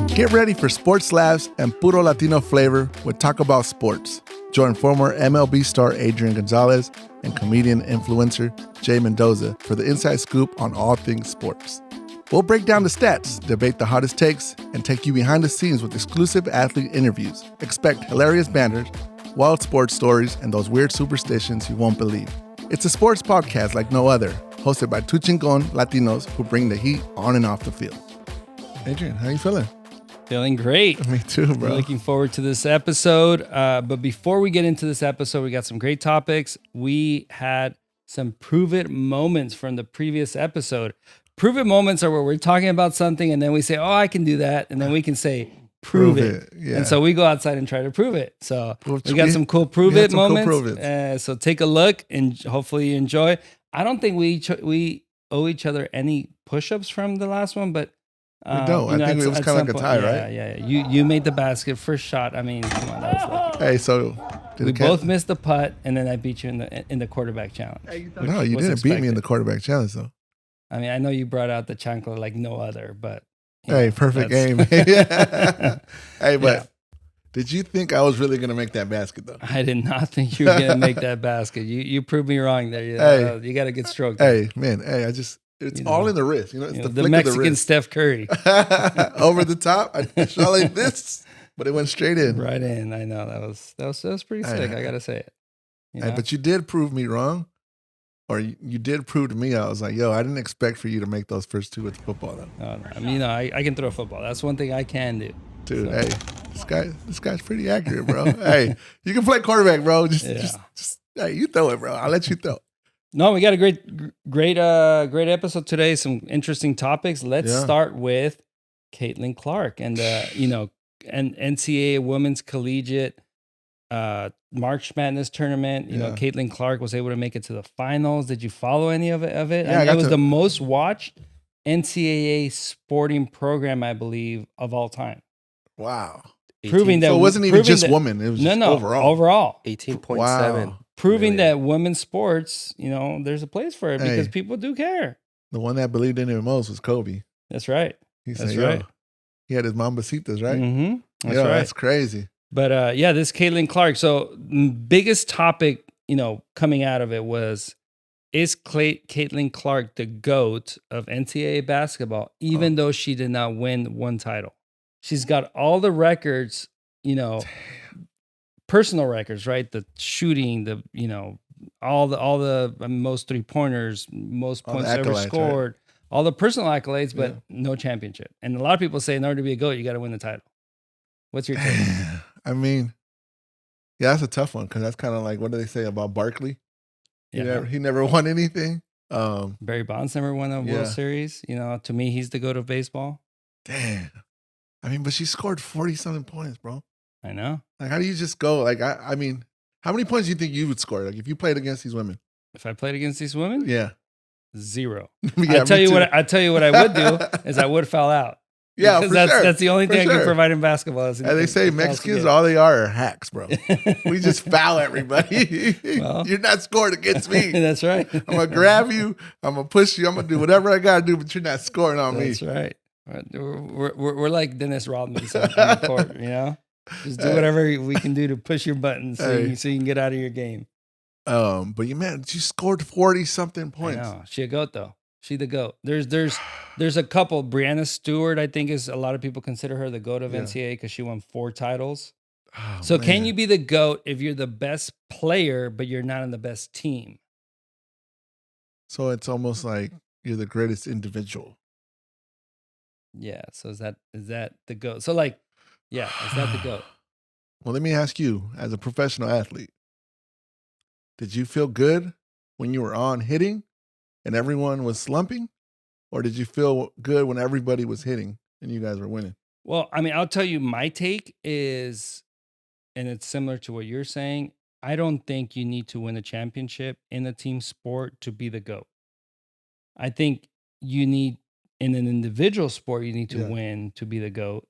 Get ready for sports laughs and puro Latino flavor with Talk About Sports. Join former MLB star Adrian Gonzalez and comedian influencer Jay Mendoza for the inside scoop on all things sports. We'll break down the stats, debate the hottest takes, and take you behind the scenes with exclusive athlete interviews. Expect hilarious banners, wild sports stories, and those weird superstitions you won't believe. It's a sports podcast like no other, hosted by two chingon Latinos who bring the heat on and off the field. Adrian, how you feeling? Feeling great. Me too, bro. We're looking forward to this episode. But before we get into this episode, we got some great topics. We had some prove it moments from the previous episode. Prove it moments are where we're talking about something and then we say, oh, I can do that. And then we can say, prove it. Yeah. And so we go outside and try to prove it. So we got some cool prove it moments. So take a look and hopefully you enjoy. I don't think we owe each other any push-ups from the last one, but we don't. I think it was kind of like a tie, right? Yeah. You made the basket first shot. I mean, come on, that was lucky. Hey, so we both missed the putt, and then I beat you in the quarterback challenge. No, you didn't beat me in the quarterback challenge, though. I mean, I know you brought out the chancla like no other, but hey, perfect game. Hey, but did you think I was really gonna make that basket, though? I did not think you were gonna make that basket. You proved me wrong there. You got a good stroke. Hey, man. Hey, it's all in the wrist. It's the flick Mexican of the wrist. Steph Curry. Over the top. I shot like this, but it went straight in. Right in. I know that was pretty sick. I gotta say it. Hey, but you did prove me wrong, or you did prove to me. I was like, yo, I didn't expect for you to make those first two with football, though. No. I mean, I can throw a football. That's one thing I can do. Dude, hey, this guy's pretty accurate, bro. Hey, you can play quarterback, bro. Just hey, you throw it, bro. I'll let you throw. No, we got a great episode today. Some interesting topics. Let's start with Caitlin Clark and and NCAA Women's Collegiate March Madness tournament. You know, Caitlin Clark was able to make it to the finals. Did you follow any of it? Yeah, it was the most watched NCAA sporting program, I believe, of all time. Wow. Proving that it wasn't even just women. It was just overall. 18.7. Wow. Proving that women's sports, there's a place for it because people do care. The one that believed in it most was Kobe. That's right. He said, he had his mambasitas, right? Mm-hmm. That's right. That's crazy. But this Caitlin Clark. So biggest topic, coming out of it was, is Caitlin Clark the GOAT of NCAA basketball, even though she did not win one title? She's got all the records, personal records, right? The shooting, all the most 3-pointers, most points ever scored, all the personal accolades, but no championship. And a lot of people say in order to be a GOAT, you got to win the title. What's your take? I mean, that's a tough one because that's kind of like, what do they say about Barkley? He never won anything. Barry Bonds never won a World Series. To me, he's the GOAT of baseball. Damn. I mean, but she scored 40-something points, bro. I know. Like, how do you just go? Like, I mean, how many points do you think you would score? Like, if you played against these women? If I played against these women? Yeah. 0. I tell you what I would do is I would foul out. Yeah, because that's the only thing I can provide in basketball. And they say Mexicans, all they are hacks, bro. We just foul everybody. Well, you're not scoring against me. That's right. I'm going to grab you. I'm going to push you. I'm going to do whatever I got to do, but you're not scoring on me. That's right. We're like Dennis Rodman on the court, Just do whatever we can do to push your buttons so you can get out of your game. But she scored 40-something points. I know. She a GOAT, though. She the GOAT. There's a couple. Brianna Stewart, I think, is a lot of people consider her the GOAT of NCAA because she won 4 titles. Oh, so can you be the GOAT if you're the best player, but you're not on the best team? So it's almost like you're the greatest individual. Yeah. So is that the GOAT? So is that the GOAT? Well, let me ask you, as a professional athlete, did you feel good when you were on hitting and everyone was slumping? Or did you feel good when everybody was hitting and you guys were winning? Well, I mean, I'll tell you, my take is, and it's similar to what you're saying, I don't think you need to win a championship in a team sport to be the GOAT. I think you need, in an individual sport, you need to win to be the GOAT.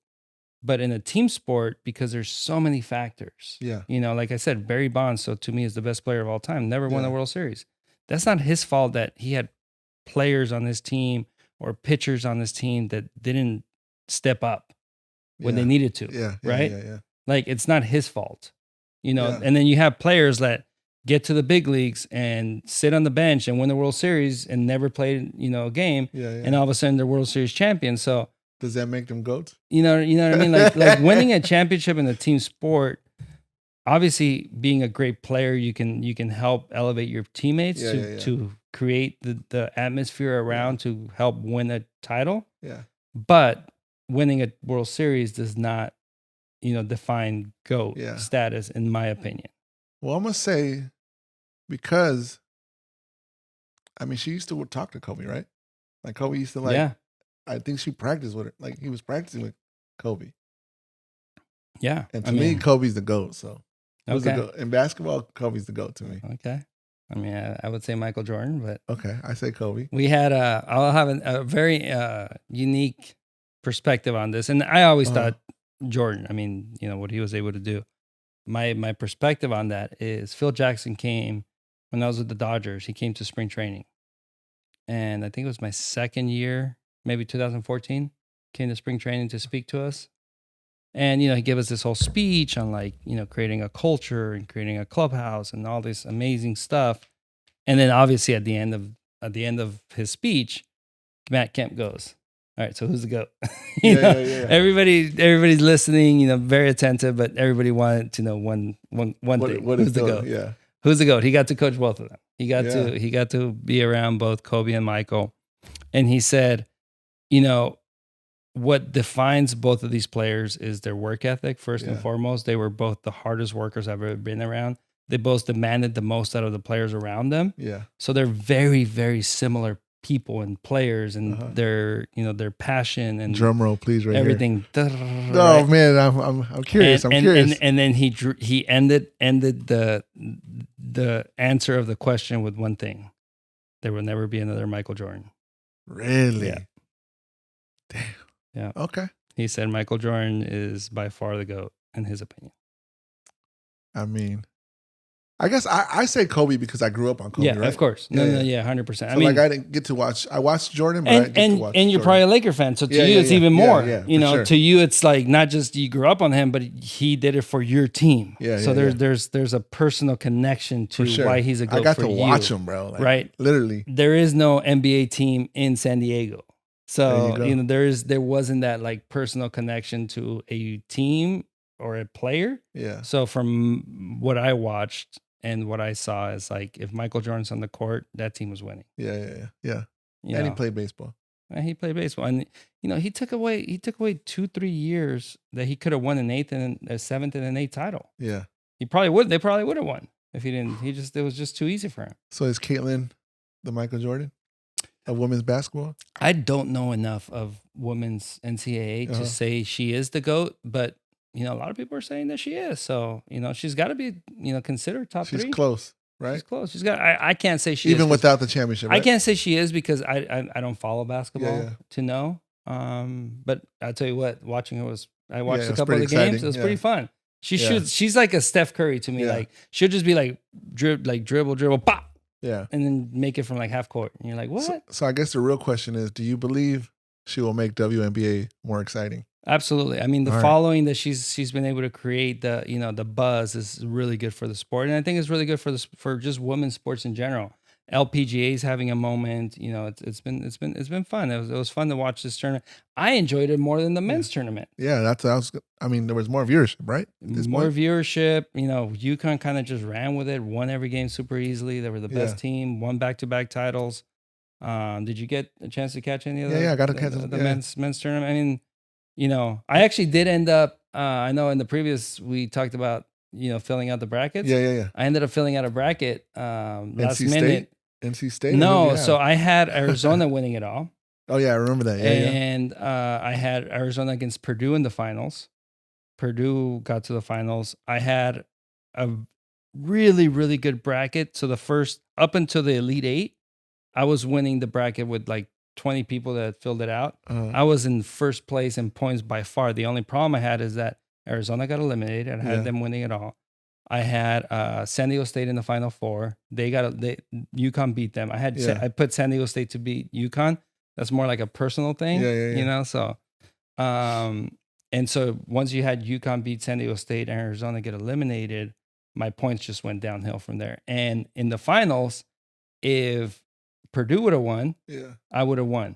But in a team sport, because there's so many factors. Yeah. Like I said, Barry Bonds, so to me, is the best player of all time. Never won the World Series. That's not his fault that he had players on this team or pitchers on this team that didn't step up when they Yeah. needed to, Yeah. right? Yeah. Like it's not his fault, Yeah. And then you have players that get to the big leagues and sit on the bench and win the World Series and never played, a game, Yeah. and all of a sudden they're World Series champions. So Does that make them goats? you know what I mean? Like winning a championship in a team sport. Obviously, being a great player, you can help elevate your teammates to create the atmosphere around to help win a title. Yeah. But winning a World Series does not, define GOAT status, in my opinion. Well, I'm gonna say, because I mean, she used to talk to Kobe, right? Like Kobe used to I think she practiced with her. Like he was practicing with Kobe. Yeah. And to me, Kobe's the GOAT. So who's the Okay. GOAT? In basketball, Kobe's the GOAT to me. Okay. I mean, I would say Michael Jordan, but Okay, I say Kobe. we had I'll have a very unique perspective on this, and I always thought Jordan. I mean, what he was able to do. My perspective on that is Phil Jackson came when I was with the Dodgers. He came to spring training, and I think it was my second year, maybe 2014. Came to spring training to speak to us, and he gave us this whole speech on creating a culture and creating a clubhouse and all this amazing stuff. And then obviously at the end of his speech, Matt Kemp goes, "All right, so who's the GOAT?" Everybody's listening, very attentive, but everybody wanted to know one thing: who's the GOAT? Yeah, who's the GOAT? He got to coach both of them. He got to be around both Kobe and Michael, and he said, what defines both of these players is their work ethic. First and foremost, they were both the hardest workers I've ever been around. They both demanded the most out of the players around them. Yeah. So they're very, very similar people and players, and their passion and drum roll, please, right everything. Here. Oh man, I'm curious. I'm curious. And then he ended the answer of the question with one thing: there will never be another Michael Jordan. Really? Yeah. Damn. Yeah. Okay. He said Michael Jordan is by far the GOAT in his opinion. I mean, I guess I say Kobe because I grew up on Kobe, yeah, right? Of course. No, 100%. So I mean, I didn't get to watch. I watched Jordan, but I didn't get to watch and you're Jordan. probably a Laker fan, so to you it's even more. Yeah, sure. To you it's like not just you grew up on him, but he did it for your team. Yeah. So there's a personal connection to why he's a GOAT. I got for to watch him, bro. Right? Literally. There is no NBA team in San Diego. So, there wasn't that personal connection to a team or a player. Yeah. So from what I watched and what I saw is if Michael Jordan's on the court, that team was winning. Yeah. And he played baseball. And he played baseball. And, he took away 2-3 years that he could have won an 8th and a 7th and an 8th title. Yeah. They probably would have won if he didn't. It was just too easy for him. So is Caitlin the Michael Jordan of women's basketball? I don't know enough of women's NCAA to say she is the GOAT, but a lot of people are saying that she is. So, she's got to be, considered top 3. She's close, right? She's close. She's got. I can't say she even is without the championship. Right? I can't say she is because I don't follow basketball to know. But I'll tell you what, watching her I watched a couple of the games. It was pretty fun. She shoots. She's like a Steph Curry to me. Like she'll just be dribble, pop. Yeah. And then make it from half court. And you're like, what? So I guess the real question is, do you believe she will make WNBA more exciting? Absolutely. I mean, the following that she's been able to create, the buzz is really good for the sport. And I think it's really good for just women's sports in general. LPGA is having a moment. It's been fun. It was fun to watch this tournament. I enjoyed it more than the men's tournament. Yeah, I mean, there was more viewership, right? Viewership. UConn kind of just ran with it, won every game super easily. They were the best team, won back-to-back titles. Did you get a chance to catch any of the? Yeah, I got to catch the men's tournament. I mean, I actually did end up. I know in the previous we talked about filling out the brackets. Yeah. I ended up filling out a bracket last NC minute. NC State? No, so I had Arizona winning it all. Oh yeah, I remember that. And I had Arizona against Purdue in the finals. Purdue got to the finals. I had a really, really good bracket. So the first up until the Elite 8, I was winning the bracket with 20 people that filled it out. I was in first place in points by far. The only problem I had is that Arizona got eliminated. I had them winning it all. I had San Diego State in the Final Four. UConn beat them. I put San Diego State to beat UConn. That's more like a personal thing, So And so once you had UConn beat San Diego State and Arizona get eliminated, my points just went downhill from there. And in the finals, if Purdue would have won, I would have won.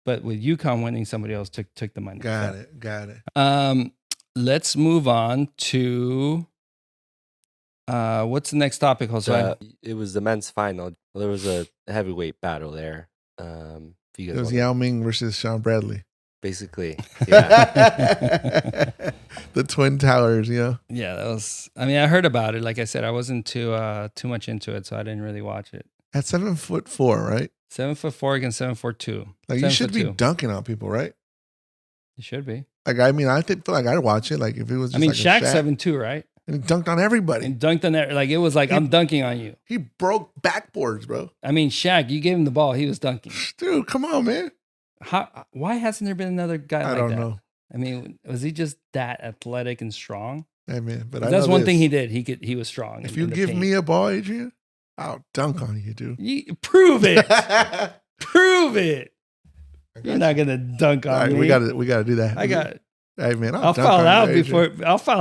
But with UConn winning, somebody else took the money. Got it. Let's move on to what's the next topic, Jose? It was the men's final. There was a heavyweight battle there. It was Yao Ming versus Sean Bradley. Basically, yeah. The Twin Towers, Yeah, that was. I mean, I heard about it. Like I said, I wasn't too much into it, so I didn't really watch it. At 7'4", right? 7'4" against 7'2". Like you should be dunking on people, right? You should be. Like I mean, I feel like I'd watch it. Like if it was. Just Shaq's 7'2", right? And he dunked on everybody. And dunked on that. Like it was like I'm dunking on you. He broke backboards, bro. I mean, Shaq, you gave him the ball, he was dunking. Dude, come on, man. Why hasn't there been another guy like that? I don't know. I mean, was he just that athletic and strong? Hey man, but that's one thing he did. He was strong. If you give me a ball, Adrian, I'll dunk on you, dude. Prove it. Prove it. You're not gonna dunk on me. We gotta do that. I got it. Hey man, I'll foul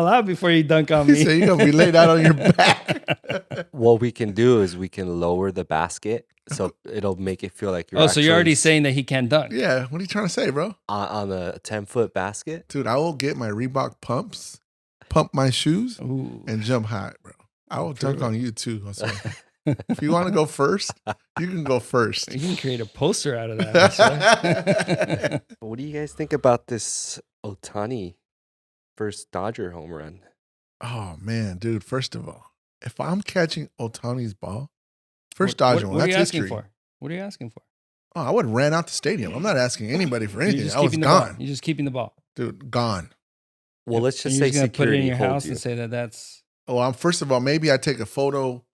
out before you dunk on me. So you're gonna be laid out on your back. What we can do is we can lower the basket so it'll make it feel like you're. So you're already saying that he can't dunk? Yeah. What are you trying to say, bro? On a 10-foot basket, dude. I will get my Reebok pumps, pump my shoes, Ooh. And jump high, bro. I will dunk on you too. If you want to go first, you can go first. You can create a poster out of that. What do you guys think about this Ohtani first Dodger home run? Oh man, dude! First of all, if I'm catching Ohtani's ball, first Dodger one, that's history. What are you asking for? Oh, I would have ran out the stadium. I'm not asking anybody for anything. I was gone. You're just keeping the ball, dude. Gone. Well, let's just say you're security. Put it in your house and say that's. Oh, first of all, maybe I take a photo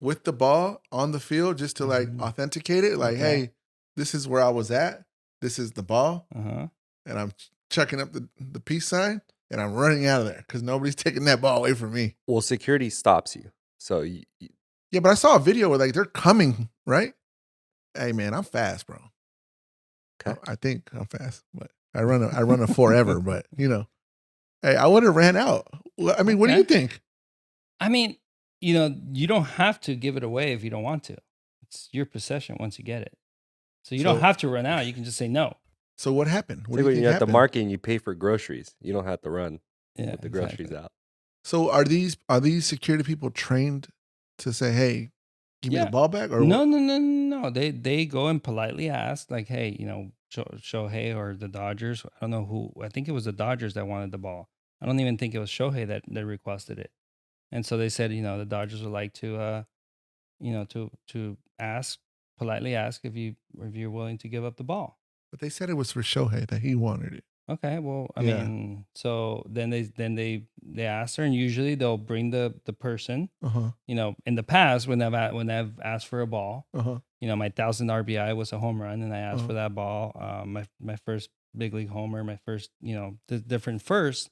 with the ball on the field just to like authenticate it. Like, hey, this is where I was at. This is the ball, and I'm checking up the peace sign. And I'm running out of there because nobody's taking that ball away from me. Well, security stops you. So yeah, but I saw a video where like they're coming, right? Hey man, I'm fast, bro. Okay. I think I'm fast, but I run a forever. But hey, I would have ran out. I mean, what do you think? I mean, you don't have to give it away if you don't want to. It's your possession once you get it. So you don't have to run out. You can just say no. So what happened? What do you think you're at the market and you pay for groceries. You don't have to run with the groceries out. So are these security people trained to say, "Hey, give me the ball back"? Or no. They go and politely ask, like, "Hey, Shohei or the Dodgers. I don't know who. I think it was the Dodgers that wanted the ball. I don't even think it was Shohei that requested it." And so they said, the Dodgers would like to, to politely ask if you're willing to give up the ball. But they said it was for Shohei that he wanted it. Okay, well, I mean, so then they ask her, and usually they'll bring the person. In the past when I've asked for a ball, my 1,000 RBI was a home run, and I asked for that ball. My first big league homer, my first, the different first.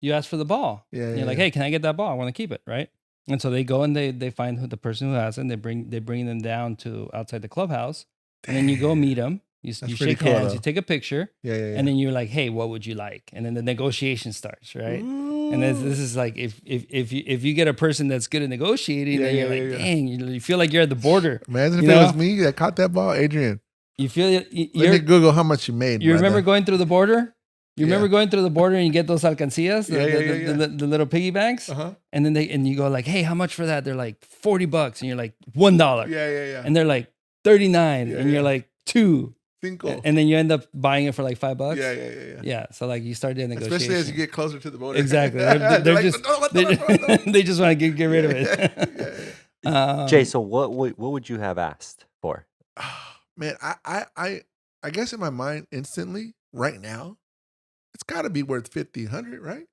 You ask for the ball. Yeah. You're like, hey, can I get that ball? I want to keep it, right? And so they go and they find the person who has it. And they bring them down to outside the clubhouse, and then you go meet them. You shake hands, you take a picture, and then you're like, "Hey, what would you like?" And then the negotiation starts, right? Ooh. And this is like if you get a person that's good at negotiating, then you're like, "Dang!" You feel like you're at the border. Imagine if it was me that caught that ball, Adrian. You feel it. Let me Google how much you made. You remember going through the border? You remember going through the border and you get those alcancías, the little piggy banks, and then you go like, "Hey, how much for that?" They're like $40, and you're like $1. Yeah. And they're like 39, and you're like 2. Cinco. And then you end up buying it for like $5. Yeah. Yeah. So like you start doing negotiation. Especially as you get closer to the border. Exactly. They're just they just want to get rid of it. Jay, so what would you have asked for? Man, I guess in my mind instantly right now, it's got to be worth 50, 100, right?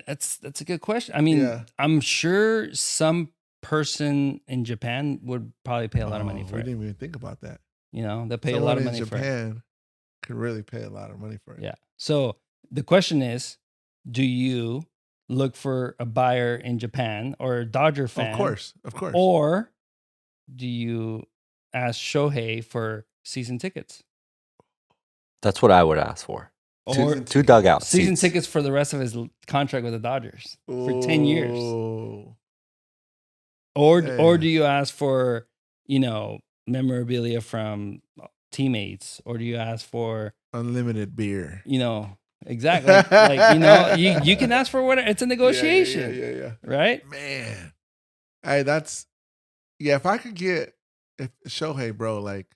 That's a good question. I mean, I'm sure some person in Japan would probably pay a lot of money for it. We didn't even think about that. They'll pay a lot of money for it. Japan could really pay a lot of money for it. Yeah. So the question is, do you look for a buyer in Japan or a Dodger fan? Of course. Or do you ask Shohei for season tickets? That's what I would ask for. Or Two dugout season seats. tickets for the rest of his contract with the Dodgers for 10 years. Ooh. Or Yeah. do you ask for, memorabilia from teammates? Or do you ask for Unlimited beer. Exactly. Like, you can ask for whatever. It's a negotiation. Yeah. Right? Man. Hey, if I could get Shohei, bro, like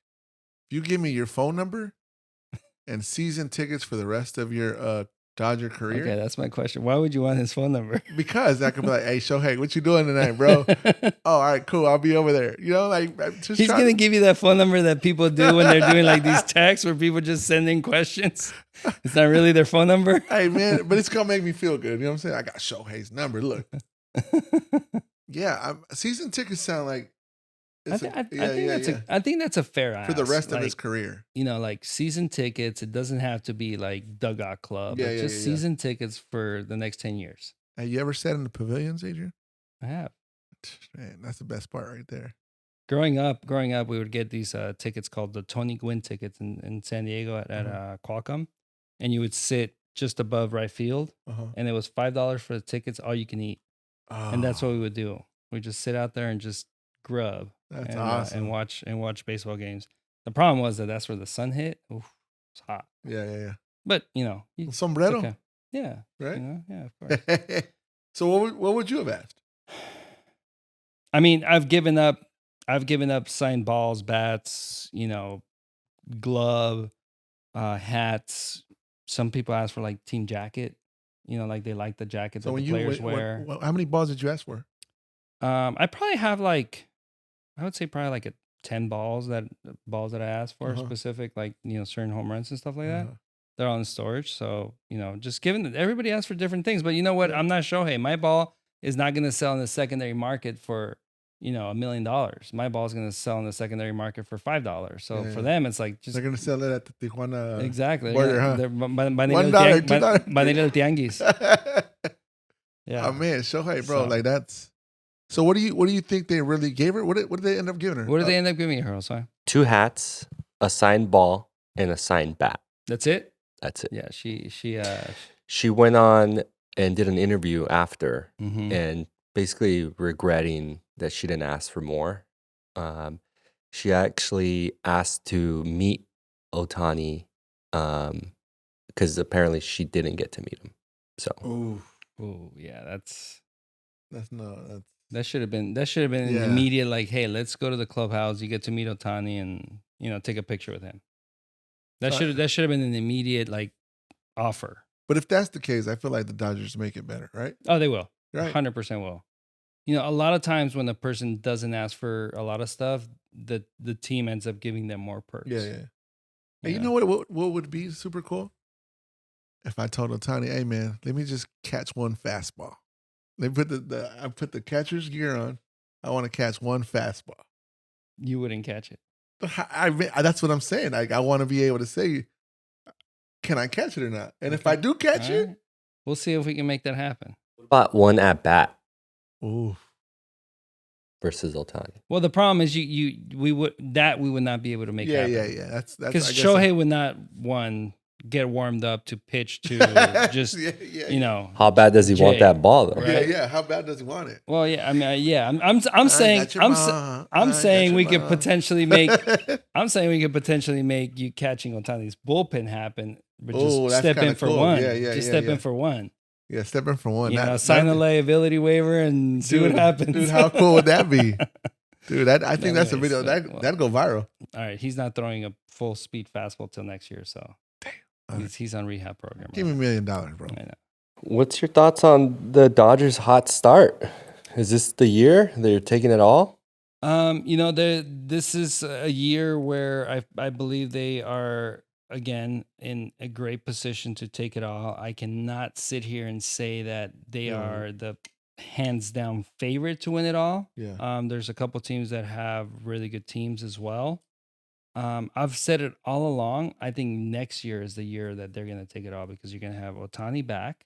if you give me your phone number and season tickets for the rest of your Dodger career. Okay, that's my question. Why would you want his phone number? Because I could be like, hey, Shohei, what you doing tonight, bro? Oh, all right, cool. I'll be over there. He's going to give you that phone number that people do when they're doing like these texts where people just send in questions. It's not really their phone number. Hey, man, but it's going to make me feel good. You know what I'm saying? I got Shohei's number. Look. Yeah, season tickets sound like I think that's a fair ask. For the rest of his career. Like season tickets, it doesn't have to be like dugout club. It's just season tickets for the next 10 years. Have you ever sat in the pavilions, Adrian? I have. Man, that's the best part right there. Growing up, we would get these tickets called the Tony Gwynn tickets in San Diego at Qualcomm. And you would sit just above right field. And it was $5 for the tickets, all you can eat. And that's what we would do. We'd just sit out there and just grub. That's awesome. And watch baseball games. The problem was that's where the sun hit. Oof, it's hot. Yeah. But sombrero. Okay. Yeah. Right. Yeah, of course. So what would you have asked? I mean, I've given up signed balls, bats, glove, hats. Some people ask for like team jacket. Like they like the jacket that the players wear. How many balls did you ask for? I probably have I would say probably like 10 balls that I asked for specific, like, certain home runs and stuff like that. They're all in storage. So, just given that everybody asks for different things, but you know what? I'm not Shohei. My ball is not going to sell in the secondary market for, $1 million. My ball is going to sell in the secondary market for $5. So for them, it's like they're going to sell it at the Tijuana exactly border, huh? They're $1, $2. Banera del Tianguis. Yeah. Oh man, Shohei, bro, like that's. So what do you think they really gave her? What did they end up giving her? What did they end up giving her? Sorry. 2 hats, a signed ball, and a signed bat. That's it? That's it. Yeah, she went on and did an interview after and basically regretting that she didn't ask for more. She actually asked to meet Ohtani because apparently she didn't get to meet him. So yeah, that should have been an immediate, like, hey, let's go to the clubhouse. You get to meet Ohtani and take a picture with him. That should have been an immediate, like, offer. But if that's the case, I feel like the Dodgers make it better, right? Oh, they will. Right. 100% will. A lot of times when the person doesn't ask for a lot of stuff, the team ends up giving them more perks. Yeah. And you know what would be super cool? If I told Ohtani, hey man, let me just catch one fastball. They put I put the catcher's gear on. I want to catch one fastball. You wouldn't catch it. That's what I'm saying. Like, I want to be able to say, can I catch it or not? And if I do catch it, we'll see if we can make that happen. What about one at bat? Ooh. Versus Ohtani. Well, the problem is we would not be able to make happen. Yeah. That's because Shohei would not get warmed up to pitch to just How bad does he want that ball though? Right? Yeah. How bad does he want it? Well, yeah. I mean, I'm saying we could potentially make you catching Ohtani's bullpen happen, but just step in for one. Just step in for one. Yeah, step in for one. Sign a liability waiver and see what happens. Dude, how cool would that be? Dude, I think that's a video that'd go viral. All right, he's not throwing a full speed fastball till next year, so he's on rehab program. Give me $1 million, bro. I know. What's your thoughts on the Dodgers' hot start? Is this the year they're taking it all? This is a year where I believe they are again in a great position to take it all. I cannot sit here and say that they are the hands down favorite to win it all. Yeah. There's a couple teams that have really good teams as well. I've said it all along. I think next year is the year that they're going to take it all because you're going to have Ohtani back,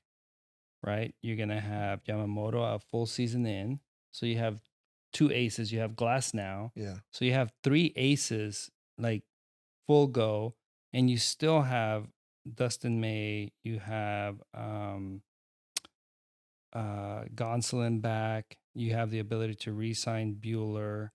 right? You're going to have Yamamoto a full season in. So you have 2 aces. You have Glass now. Yeah. So you have 3 aces, like full go. and you still have Dustin May, you have Gonsolin back, you have the ability to re-sign Bueller.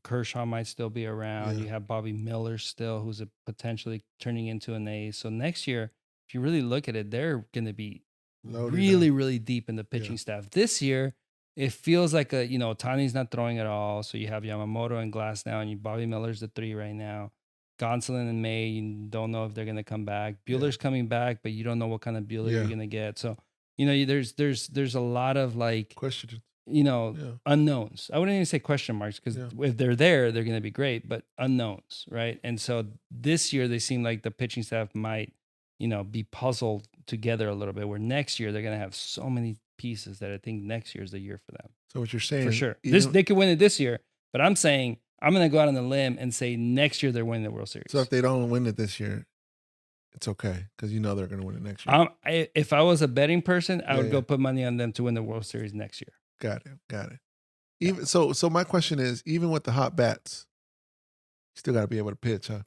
Kershaw might still be around. Yeah. You have Bobby Miller still, who's potentially turning into an ace. So next year, if you really look at it, they're going to be really, really deep in the pitching staff. This year, it feels like Ohtani's not throwing at all. So you have Yamamoto and Glass now, and Bobby Miller's the 3 right now. Gonsolin and May, you don't know if they're going to come back. Bueller's coming back, but you don't know what kind of Bueller you're going to get. So, there's a lot of questions. Unknowns. I wouldn't even say question marks because if they're there, they're going to be great, but unknowns, right? And so this year they seem like the pitching staff might, be puzzled together a little bit, where next year they're going to have so many pieces that I think next year is the year for them. So what you're saying, for sure, they could win it this year, but I'm saying I'm going to go out on the limb and say next year they're winning the World Series. So if they don't win it this year, it's okay because they're going to win it next year. If I was a betting person, I would go put money on them to win the World Series next year. Got it. Even so my question is, even with the hot bats, you still got to be able to pitch, huh?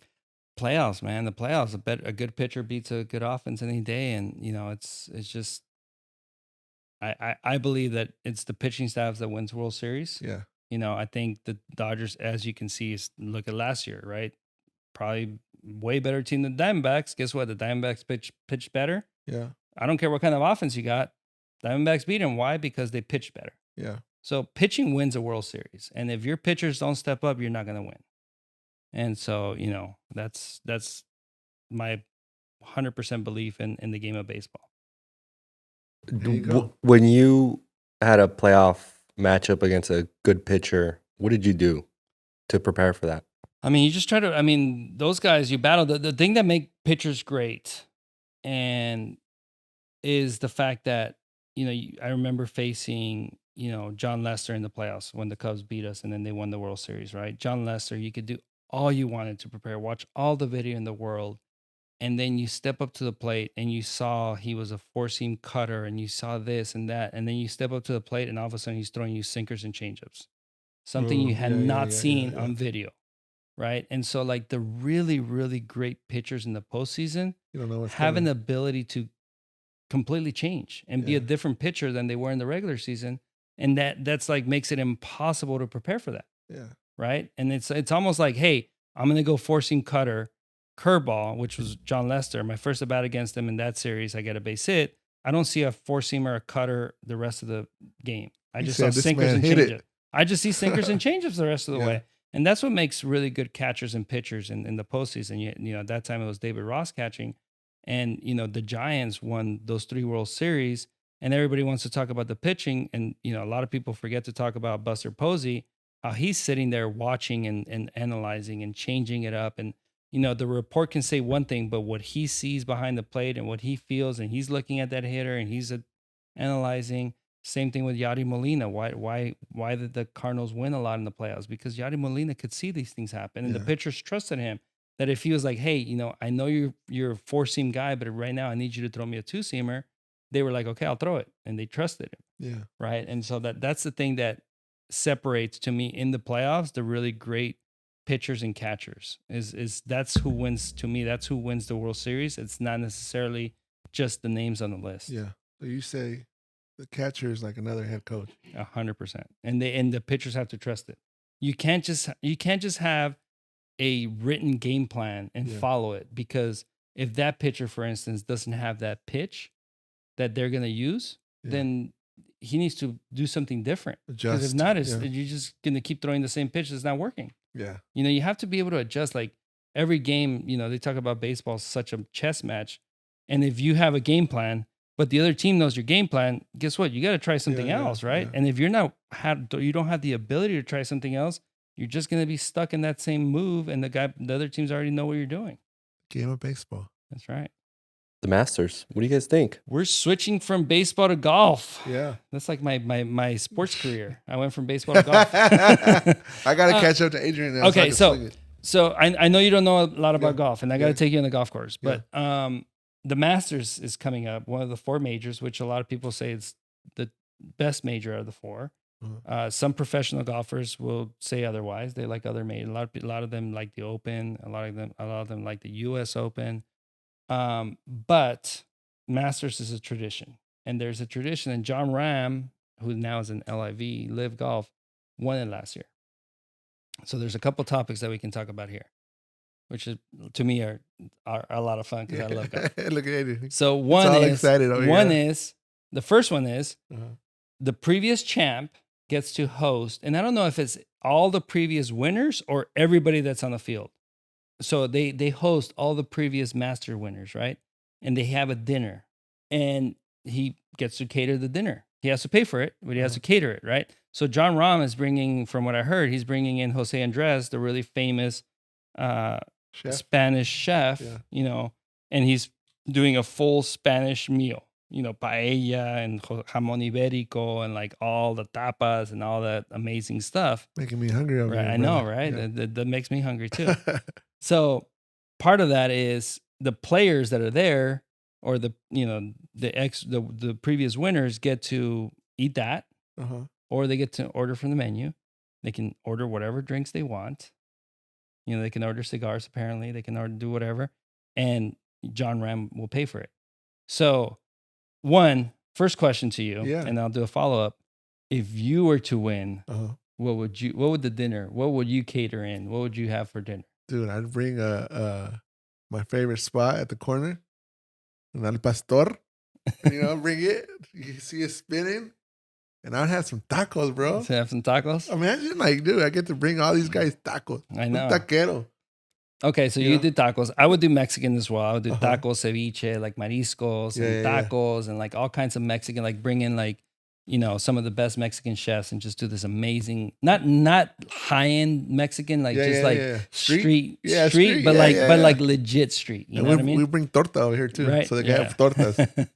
Playoffs, man. The playoffs. A good pitcher beats a good offense any day, and it's just. I believe that it's the pitching staffs that wins World Series. Yeah. I think the Dodgers, as you can see, look at last year, right? Probably way better team than the Diamondbacks. Guess what? The Diamondbacks pitched better. Yeah. I don't care what kind of offense you got. Diamondbacks beat them. Why? Because they pitched better. Yeah. So pitching wins a World Series. And if your pitchers don't step up, you're not going to win. And so, that's my 100% belief in the game of baseball. When you had a playoff matchup against a good pitcher, what did you do to prepare for that? I mean, you just try to, those guys you battle. The thing that make pitchers great and is the fact that, I remember facing, John Lester in the playoffs when the Cubs beat us and then they won the World Series, right? John Lester, you could do all you wanted to prepare, watch all the video in the world. And then you step up to the plate and you saw he was a 4-seam cutter and you saw this and that. And then you step up to the plate and all of a sudden he's throwing you sinkers and changeups. Something you had not seen on video. Right. And so the really, really great pitchers in the postseason have an ability to completely change and be a different pitcher than they were in the regular season. And that's makes it impossible to prepare for that. Yeah. Right. And it's almost like, hey, I'm going to go 4-seam cutter, curveball, which was John Lester. My first at bat against him in that series, I get a base hit. I don't see a 4-seamer, a cutter the rest of the game. I just saw sinkers and changeups. I just see sinkers and changeups the rest of the way. And that's what makes really good catchers and pitchers in the postseason. At that time it was David Ross catching. And, the Giants won those 3 World Series. And everybody wants to talk about the pitching. And, a lot of people forget to talk about Buster Posey, how he's sitting there watching and analyzing and changing it up. And, the report can say one thing, but what he sees behind the plate and what he feels, and he's looking at that hitter and he's analyzing. Same thing with Yadi Molina. Why did the Cardinals win a lot in the playoffs? Because Yadi Molina could see these things happen, and the pitchers trusted him. That if he was like, hey, I know you're a 4-seam guy, but right now I need you to throw me a 2-seamer, they were like, okay, I'll throw it, and they trusted him. Yeah. Right. And so that's the thing that separates, to me, in the playoffs, the really great pitchers and catchers. Is that's who wins. To me, that's who wins the World Series. It's not necessarily just the names on the list. Yeah. So you say the catcher is like another head coach. 100%. And the pitchers have to trust it. You can't just have a written game plan and follow it, because if that pitcher, for instance, doesn't have that pitch that they're going to use, then he needs to do something different. Because if not, you're just going to keep throwing the same pitch that's not working. Yeah. You have to be able to adjust. Like every game, they talk about baseball is such a chess match. And if you have a game plan, but the other team knows your game plan, guess what? You got to try something else, right? Yeah. And if you don't have the ability to try something else, you're just going to be stuck in that same move, and the other teams already know what you're doing. Game of baseball. That's right. The Masters. What do you guys think? We're switching from baseball to golf. Yeah. That's like my sports career. I went from baseball to golf. I got to catch up to Adrian now. Okay, so I know you don't know a lot about golf, and I got to take you on the golf course. But the Masters is coming up, one of the 4 majors, which a lot of people say is the best major out of the 4. Some professional golfers will say otherwise. They like other majors. A lot of them like the Open. A lot of them like the U.S. Open. But Masters is a tradition, and there's a tradition. And John Ram, who now is in Live Golf, won it last year. So there's a couple topics that we can talk about here, which is to me are a lot of fun because I love golf. Look at it. So one is the first one is Uh-huh. the previous champ gets to host, and I don't know if it's all the previous winners or everybody that's on the field. So they host all the previous master winners, right? And they have a dinner, and he gets to cater the dinner. He has to pay for it, but he has to cater it, right? So John Rahm is bringing, from what I heard, he's bringing in Jose Andres, the really famous Spanish chef, you know, and he's doing a full Spanish meal, you know, paella and jamón ibérico and like all the tapas and all that amazing stuff. Making me hungry over right? here. I know, right? Yeah. That makes me hungry too. So part of that is the players that are there, or the previous winners get to eat that, or they get to order from the menu. They can order whatever drinks they want. You know, they can order cigars. Apparently, they can do whatever, and John Ram will pay for it. So, first question to you, and I'll do a follow up. If you were to win, what would you cater in? What would you have for dinner? Dude, I'd bring my favorite spot at the corner, an al pastor. You know, bring it. You see it spinning. And I'd have some tacos, bro. So have some tacos? Imagine, like, dude, I get to bring all these guys tacos. I know. Un taquero. Okay, so you do tacos. I would do Mexican as well. I would do tacos, ceviche, like mariscos, and tacos, and like all kinds of Mexican, like bring in like, you know, some of the best Mexican chefs and just do this amazing, not high-end Mexican, like street, but like legit street. You know what I mean? We bring torta over here too, right? So they can have tortas.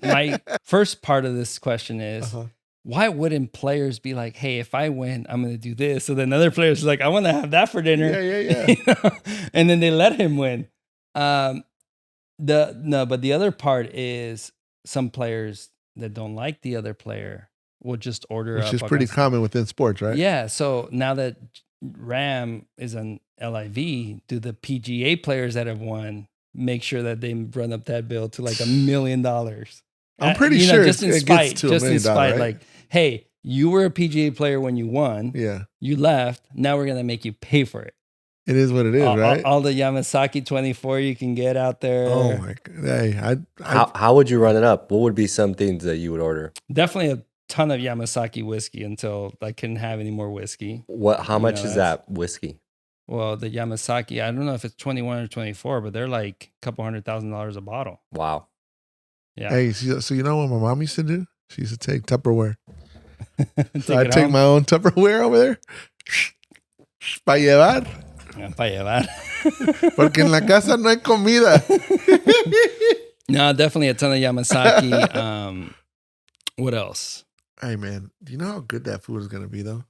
My first part of this question is, why wouldn't players be like, hey, if I win, I'm going to do this? So then other players are like, I want to have that for dinner. Yeah. You know? And then they let him win. But the other part is some players that don't like the other player will just order Which up. is pretty common within sports, right? Yeah. So now that Ram is on LIV, do the PGA players that have won make sure that they run up that bill to like $1 million? I'm pretty sure just in spite, right? Like, hey, you were a PGA player when you won. Yeah. You left. Now we're gonna make you pay for it. It is what it is, right? All the Yamasaki 24 you can get out there. Oh my god! Hey, how would you run it up? What would be some things that you would order? Definitely a ton of Yamasaki whiskey until I couldn't have any more whiskey. How much is that whiskey? Well, the Yamasaki, I don't know if it's 21 or 24, but they're like a couple $100,000 a bottle. Wow. Yeah. Hey, so you know what my mom used to do? She used to take Tupperware. So I'd take my own Tupperware over there. Pa llevar. Pa llevar. Porque en la casa no hay comida. No, definitely a ton of Yamasaki. What else? Hey, man, do you know how good that food is going to be, though?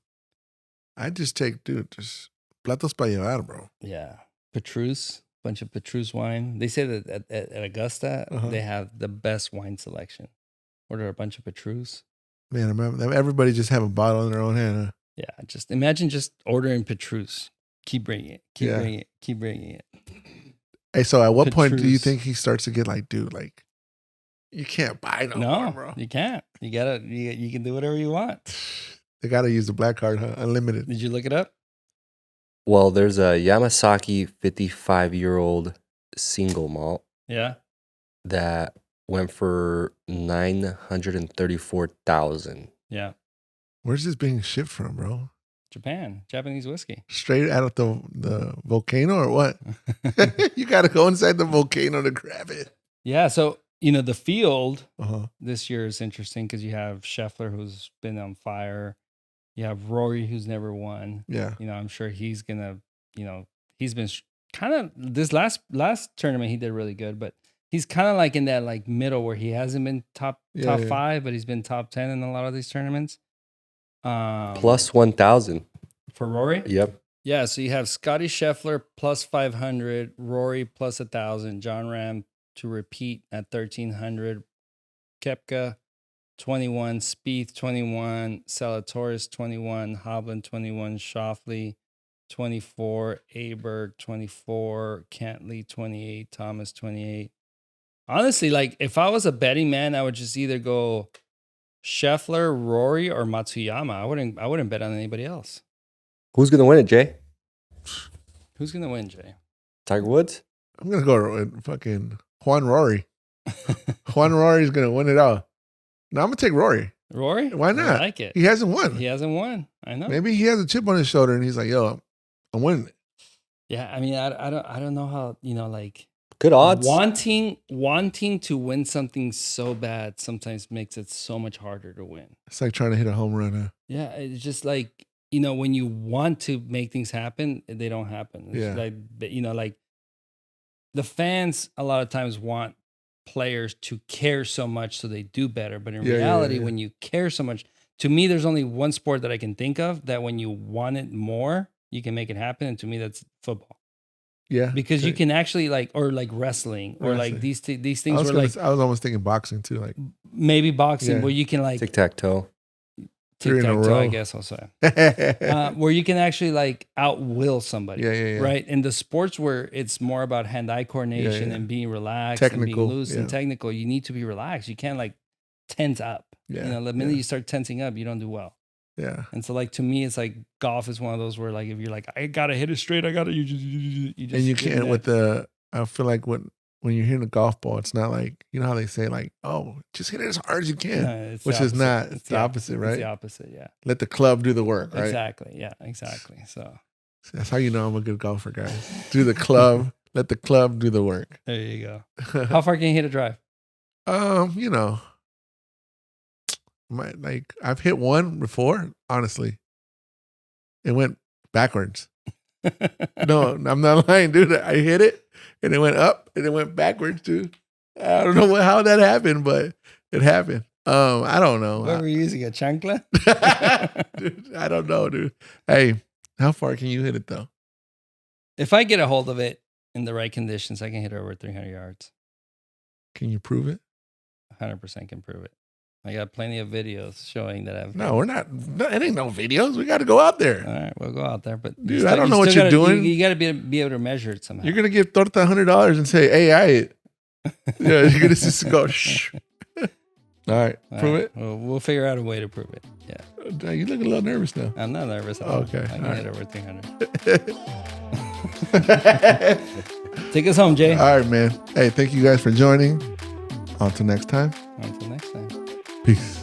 I'd just take, just platos pa llevar, bro. Yeah. Petrus. Bunch of Petrus wine. They say that at Augusta, they have the best wine selection. Order a bunch of Petrus. Man, everybody just have a bottle in their own hand, huh? Yeah, just imagine just ordering Petrus. Keep bringing it. Keep bringing it. Hey, so at what point do you think he starts to get like, dude, like, you can't buy no more, bro? You can't. You can do whatever you want. They got to use the black card, huh? Unlimited. Did you look it up? Well, there's a Yamasaki 55-year-old single malt. Yeah. That went for $934,000. Yeah. Where's this being shipped from, bro? Japan. Japanese whiskey. Straight out of the volcano or what? You got to go inside the volcano to grab it. Yeah. So, you know, the field this year is interesting because you have Scheffler, who's been on fire. You have Rory, who's never won. Yeah. You know, I'm sure he's going to, you know, he's been kind of, this last tournament, he did really good, but he's kind of like in that like middle where he hasn't been top 5, but he's been top 10 in a lot of these tournaments. Plus 1,000. For Rory? Yep. Yeah. So you have Scotty Scheffler plus 500, Rory plus 1,000, John Ram to repeat at 1,300, Koepka 21, Spieth 21, Salatoris 21, Hovland 21, Schauffele 24, Aberg 24, Cantley 28, Thomas 28. Honestly, like if I was a betting man, I would just either go Scheffler, Rory, or Matsuyama. I wouldn't bet on anybody else. Who's gonna win it, Jay? Who's gonna win, Jay? Tiger Woods? I'm gonna go with fucking Juan Rory. Juan Rory's gonna win it all. No, I'm gonna take Rory. Rory? Why not? I like it. He hasn't won. He hasn't won. I know. Maybe he has a chip on his shoulder and he's like, "Yo, I'm winning it." Yeah, I mean, I don't know how, like good odds. Wanting to win something so bad sometimes makes it so much harder to win. It's like trying to hit a home run. Huh? Yeah, it's just like, when you want to make things happen, they don't happen. It's like, like the fans a lot of times want players to care so much so they do better. But in reality, when you care so much, to me, there's only one sport that I can think of that when you want it more, you can make it happen. And to me, that's football. Yeah. Because you can actually or wrestling or like these things I was almost thinking boxing too. Like maybe boxing where you can tic-tac-toe. Tic-tac-toe, I guess I'll say. Where you can actually outwill somebody. Yeah. Right? In the sports where it's more about hand-eye coordination and being relaxed and being loose and technical, you need to be relaxed. You can't tense up. Yeah. The minute you start tensing up, you don't do well. Yeah. And so to me, it's like golf is one of those where if you're I gotta hit it straight, you just and you can't I feel like when you're hitting a golf ball, it's not like, how they say oh, just hit it as hard as you can, which is not. It's the opposite, right? It's the opposite, yeah. Let the club do the work, right? Exactly, yeah, exactly. So that's how you know I'm a good golfer, guys. Do the club, let the club do the work. There you go. How far can you hit a drive? I've hit one before, honestly. It went backwards. No, I'm not lying, dude. I hit it and it went up and it went backwards, dude. I don't know how that happened, but it happened. I don't know. What were you using, a chancla? Dude, I don't know, dude. Hey, how far can you hit it though? If I get a hold of it in the right conditions, I can hit it over 300 yards. Can you prove it? 100% can prove it. I got plenty of videos showing that I've. No, we're not. It ain't no videos. We got to go out there. All right, we'll go out there. But dude, I don't know what you're doing. You got to be able to measure it somehow. You're gonna give Torta $100 and say, "Hey, I." Yeah, you're gonna just go. Shh. All right, prove it. We'll figure out a way to prove it. Yeah. You look a little nervous now. I'm not nervous. Okay. I can hit over 300. Take us home, Jay. All right, man. Hey, thank you guys for joining. Until next time. Until next time. Peace.